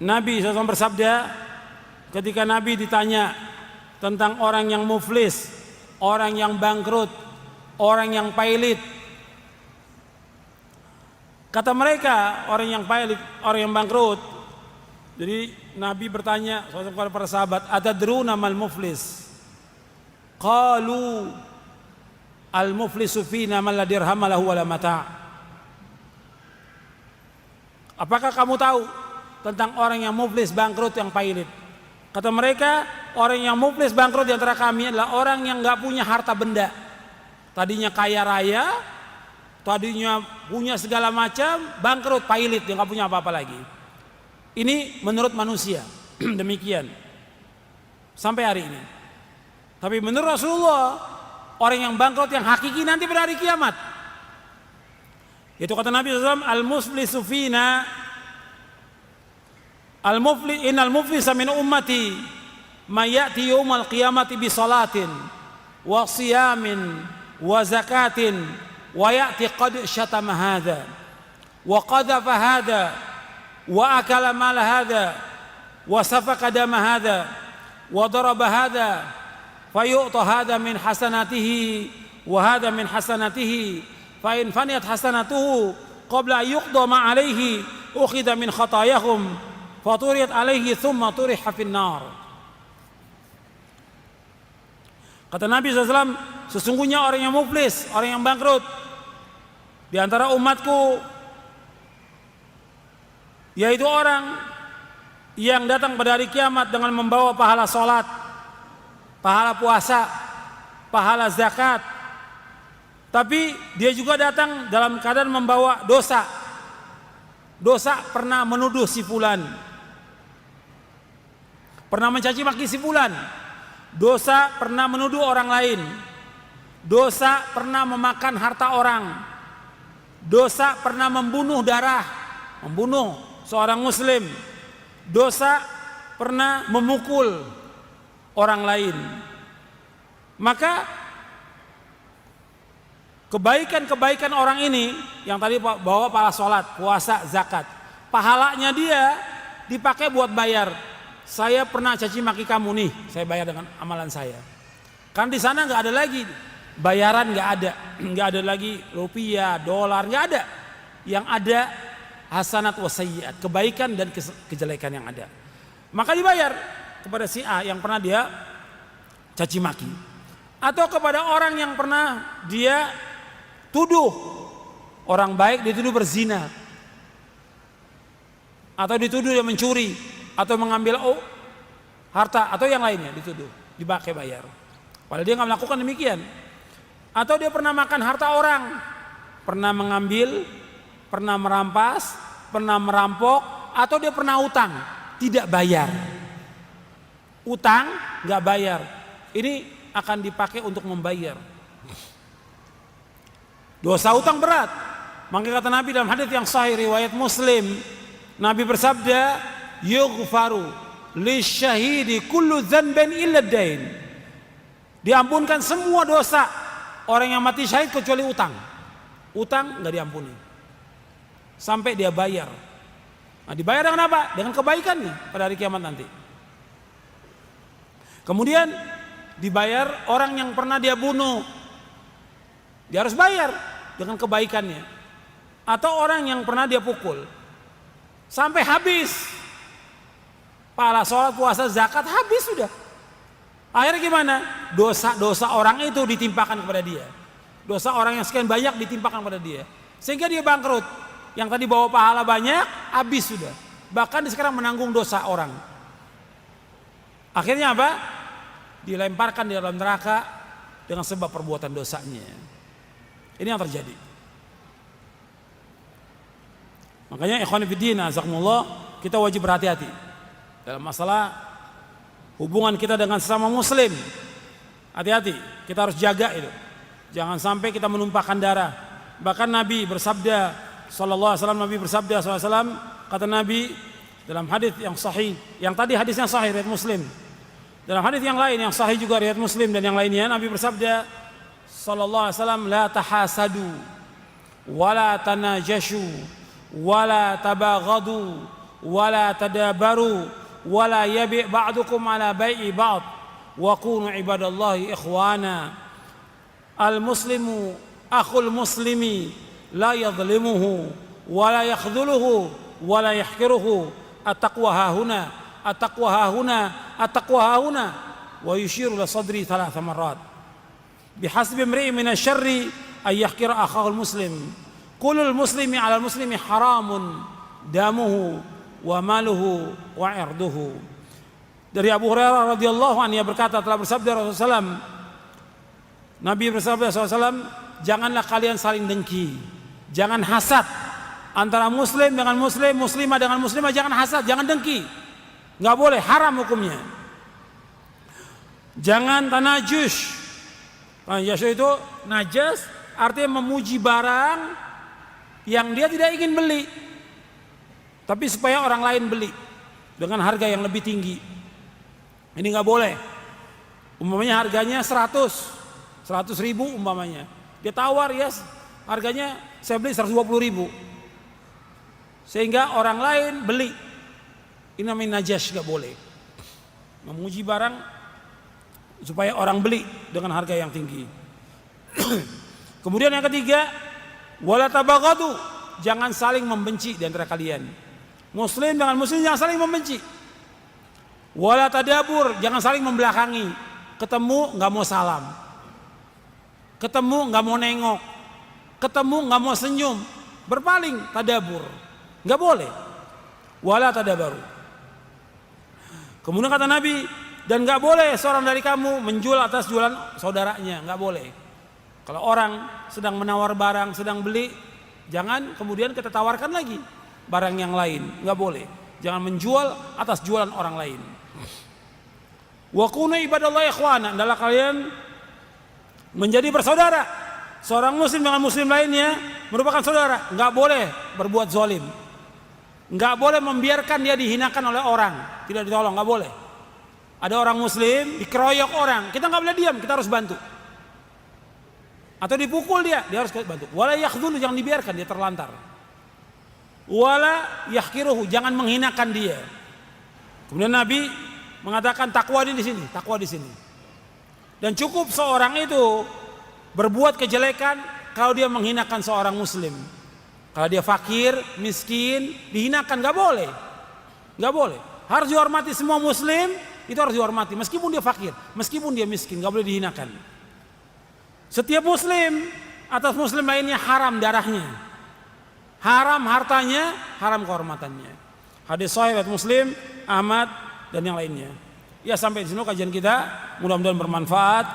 Nabi SAW bersabda ketika Nabi ditanya tentang orang yang muflis, orang yang bangkrut, orang yang pailit. Kata mereka, orang yang pailit, orang yang bangkrut. Jadi Nabi bertanya kepada para sahabat, atadruna mal muflis? Qalu al muflisu fina man la dirham lahu wala mata'. Apakah kamu tahu tentang orang yang muflis, bangkrut, yang pailit? Kata mereka, orang yang muflis, bangkrut di antara kami adalah orang yang nggak punya harta benda. Tadinya kaya raya, tadinya punya segala macam, bangkrut, pailit, dia nggak punya apa-apa lagi. Ini menurut manusia demikian sampai hari ini. Tapi menurut Rasulullah, orang yang bangkrut yang hakiki nanti pada hari kiamat. Itu kata Nabi SAW, al-muflisu fina innal muflisa min ummati may ya'ti yaumal qiyamati bi salatin wa siyamin wa zakatin wa ya'ti qad syatama hadha wa qadhafa hadha wa akala mal hadha wa safaka dama hadha wa daraba hadha fayu'ta hadha min hasanatihi wa hadha min hasanatihi fa in faniyat hasanatuhu qabla yuqda ma alayhi ukhidha min khatayahum faturiyat alaihi thumma turiha finnar. Kata Nabi SAW, sesungguhnya orang yang muflis, orang yang bangkrut di antara umatku, yaitu orang yang datang pada hari kiamat dengan membawa pahala sholat, pahala puasa, pahala zakat. Tapi dia juga datang dalam keadaan membawa dosa. Dosa pernah menuduh si fulan, pernah mencaci maki si fulan, dosa pernah menuduh orang lain, dosa pernah memakan harta orang, dosa pernah membunuh darah, membunuh seorang muslim, dosa pernah memukul orang lain. Maka kebaikan-kebaikan orang ini yang tadi bawa pahala sholat, puasa, zakat, pahalanya dia dipakai buat bayar. Saya pernah caci maki kamu nih, saya bayar dengan amalan saya. Kan di sana nggak ada lagi bayaran, nggak ada lagi rupiah, dolar, nggak ada. Yang ada hasanat wa sayyiat, kebaikan dan kejelekan yang ada. Maka dibayar kepada si A yang pernah dia caci maki, atau kepada orang yang pernah dia tuduh orang baik, dituduh berzina, atau dituduh dia mencuri, atau mengambil harta, atau yang lainnya dituduh, dipakai bayar. Padahal dia nggak melakukan demikian. Atau dia pernah makan harta orang, pernah mengambil, pernah merampas, pernah merampok, atau dia pernah utang, tidak bayar. Utang nggak bayar, ini akan dipakai untuk membayar. Dosa utang berat. Maka kata Nabi dalam hadits yang sahih riwayat Muslim, Nabi bersabda, yughfaru lisyahidi kullu dzanbin illa dain. Diampunkan semua dosa orang yang mati syahid kecuali utang. Utang enggak diampuni sampai dia bayar. Nah, dibayar dengan apa? Dengan kebaikannya pada hari kiamat nanti. Kemudian dibayar orang yang pernah dia bunuh, dia harus bayar dengan kebaikannya. Atau orang yang pernah dia pukul sampai habis, pahala sholat, puasa, zakat habis sudah. Akhirnya gimana? Dosa-dosa orang itu ditimpakan kepada dia. Dosa orang yang sekian banyak ditimpakan kepada dia, sehingga dia bangkrut. Yang tadi bawa pahala banyak, habis sudah. Bahkan sekarang menanggung dosa orang. Akhirnya apa? Dilemparkan di dalam neraka dengan sebab perbuatan dosanya. Ini yang terjadi. Makanya ikhwan fillah azakumullah, kita wajib berhati-hati dalam masalah hubungan kita dengan sesama muslim. Hati-hati, kita harus jaga itu. Jangan sampai kita menumpahkan darah. Bahkan Nabi bersabda sallallahu alaihi wasallam, Nabi bersabda sallallahu alaihi wasallam, kata Nabi dalam hadis yang sahih, yang tadi hadisnya sahih riwayat Muslim. Dalam hadis yang lain yang sahih juga riwayat Muslim dan yang lainnya, Nabi bersabda sallallahu alaihi wasallam, la tahasadu wala tanajashu wala tabaghadu ولا تدابروا ولا يبيع بعضكم على بيع بعض وكونوا عباد الله إخوانا المسلم أخو المسلم لا يظلمه ولا يخذله ولا يحقره التقوى ها هنا التقوى ها هنا التقوى ها هنا ويشير إلى صدري 3 مرات بحسب امرئ من الشر أن يحقر أخاه المسلم كل المسلم على المسلم حرام دمه وماله وعرضه. Dari Abu Hurairah radhiyallahu anhu berkata, telah bersabda Rasulullah SAW, Nabi bersabda SAW, janganlah kalian saling dengki, jangan hasad antara muslim dengan muslim, muslimah dengan muslimah, jangan hasad, jangan dengki, nggak boleh, haram hukumnya. Jangan tanajus. Tanajus itu najas, artinya memuji barang yang dia tidak ingin beli, tapi supaya orang lain beli dengan harga yang lebih tinggi. Ini nggak boleh. Umpamanya harganya 100 ribu umpamanya, dia tawar ya harganya saya beli 120 ribu, sehingga orang lain beli. Ini namanya najas, nggak boleh. Memuji barang supaya orang beli dengan harga yang tinggi. Kemudian yang ketiga, wala tabaghadu, jangan saling membenci di antara kalian. Muslim dengan muslim jangan saling membenci. Wala tadabur, jangan saling membelakangi. Ketemu nggak mau salam, ketemu nggak mau nengok, ketemu nggak mau senyum, berpaling, tadabur, nggak boleh. Wala tadabaru. Kemudian kata Nabi, dan nggak boleh seorang dari kamu menjual atas jualan saudaranya, nggak boleh. Kalau orang sedang menawar barang, sedang beli, jangan kemudian kita tawarkan lagi barang yang lain, nggak boleh. Jangan menjual atas jualan orang lain. Wa kunu ibadallahi ikhwana, adalah kalian menjadi bersaudara. Seorang muslim dengan muslim lainnya merupakan saudara. Nggak boleh berbuat zalim, nggak boleh membiarkan dia dihinakan oleh orang, tidak ditolong, nggak boleh. Ada orang muslim dikeroyok orang, kita nggak boleh diam, kita harus bantu. Atau dipukul dia harus bantu. Wala yakhdhulu, jangan dibiarkan dia terlantar. Wala yahkiruhu, jangan menghinakan dia. Kemudian Nabi mengatakan takwa di sini, takwa di sini. Dan cukup seorang itu berbuat kejelekan kalau dia menghinakan seorang muslim. Kalau dia fakir, miskin, dihinakan, nggak boleh, nggak boleh. Harus dihormati, semua muslim itu harus dihormati, meskipun dia fakir, meskipun dia miskin, nggak boleh dihinakan. Setiap muslim atas muslim lainnya haram darahnya, haram hartanya, haram kehormatannya. Hadis sahih riwayat Muslim, Ahmad dan yang lainnya. Ya, sampai di sini kajian kita, mudah-mudahan bermanfaat.